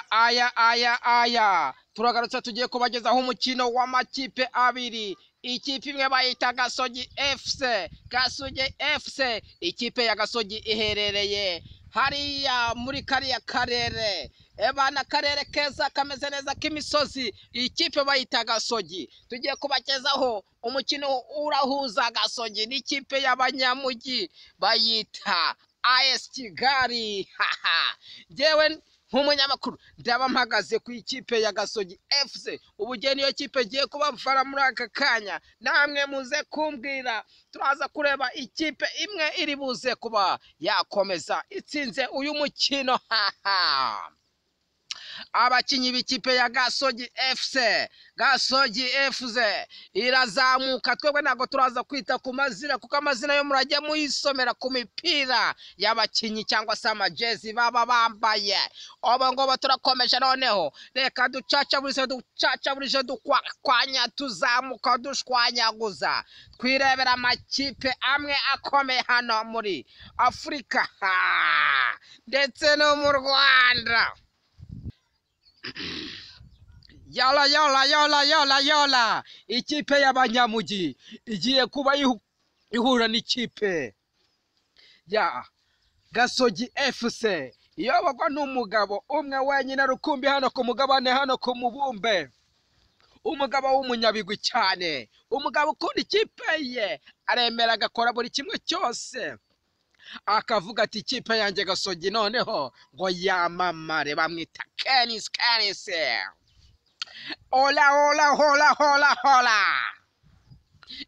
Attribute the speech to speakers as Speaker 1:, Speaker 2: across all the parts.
Speaker 1: aya turagarutse tugiye kubagezaho umukino w'amakipe abiri. Ikipe imwe bayita Gasogi FC. Gasogi FC, ikipe ya Gasogi iherereye hariya muri kariya karere, ebana karere keza kameze neza k'imisozi. Ikipe bayita Gasogi. Tugiye kubagezaho umukino urahuza Gasogi n'ikipe y'abanyamujyi bayita AS Kigali. Jewe nk'umunyamakuru ndaba mpagaze ku ikipe ya Gasogi FC. Ubugeni iyo kipe giye kubafara muri aka kanya, namwe muze kumbwira. Turaza kureba ikipe imwe iri buze kuba yakomeza itsinze uyu mukino. Abakinyi b'ikipe ya Gasogi FC. Gasogi FC irazamuka. Twebwe ntabwo turaza kwita ku mazina, kuko amazina yo murajya muyisomera ku mipira y'abakinyi cyangwa se amajezi baba bambaye. Obo ngobo turakomeje noneho. Reka ducacaburije dukwanya tuzamuka dushwanyaguza. Twirebera amakipe amwe akomeye hano muri Afurika ndetse no mu Rwanda. Yola ikipe y'abanyamujyi igiye kuba ihura n'ikipe ya Gasogi FC, iyoborwa n'umugabo umwe wenyine rukumbi hano ku mugabane, hano ku mubumbe. Umugabo w'umunyabigwi cyane, umugabo ukunda ikipe ye, aremera agakora buri kimwe cyose, akavuga ati ikipe yanjye Gasogi noneho ngo yamamare. Bamwita Kenisi. Hola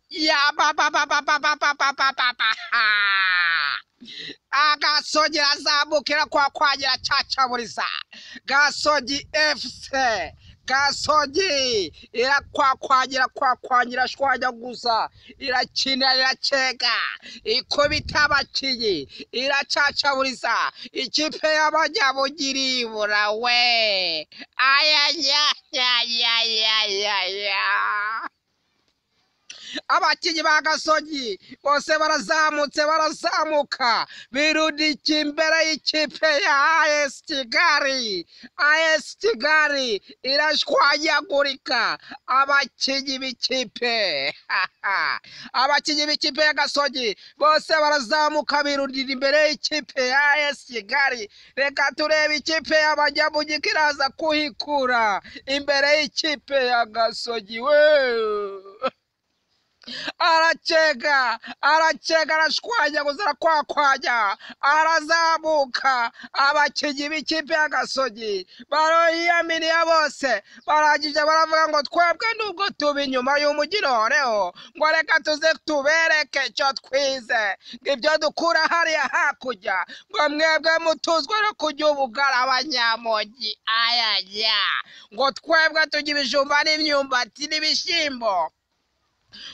Speaker 1: ya Gasogi azamukira kwagira cacaburiza. Gasogi FC, Gasogi irakwakwanyira shwanyaguza, irakina iracega, ikubita abakinyi, iracacaburiza. Ikipe y'abanyamujyi iribura we. Abakinyi ba Gasogi bose barazamuka birudika imbere y'ikipe ya AS Kigali. AS Kigali irashwanyagurika. Abakinyi b'ikipe ya Gasogi bose barazamuka birudira imbere y'ikipe ya AS Kigali. Reka turebe ikipe y'abanyamujyi iraza kuhikura imbere y'ikipe ya Gasogi we. Aracega arashwanyaguza, arakwakwanya, arazamuka. Abakinyi b'ikipe ya Gasogi baroyiyaminiye bose, barangije baravuga ngo twebwe nubwo tuba inyuma y'umujyi noneho, ngo reka tuze tubereke icyo twize, ibyo dukura hariya hakurya, ngo mwebwe mutuzwe no kujya ubugara abanyamujyi. Ngo twebwe tujya ibijumba n'imyumbati n'ibishyimbo,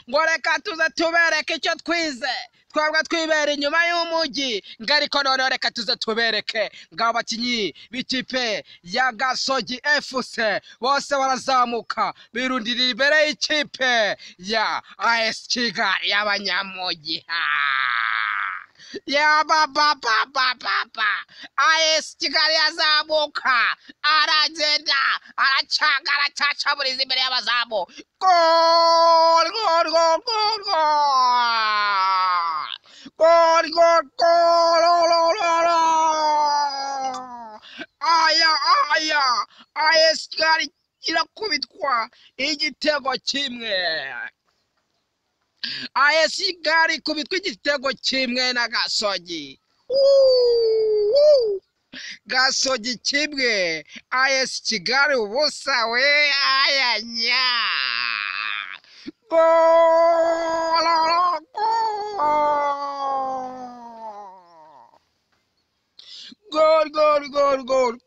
Speaker 1: ngo reka tuze tubereke icyo twize, twebwe twibera inyuma y'umujyi. Ngo ariko noneho reka tuze tubereke. Ngo abakinyi b'ikipe ya Gasogi FC bose barazamuka birundirira imbere y'ikipe ya AS Kigali y'abanyamujyi. AS Kigali yazamuka, aragenda aracanga aracacaburiza imbere y'abazamu. Gol! AS Kigali irakubitwa igitego kimwe. AS Kigali ikubitwa igitego kimwe na Gasogi. Gasogi kimwe, AS Kigali ubusa we. Gol!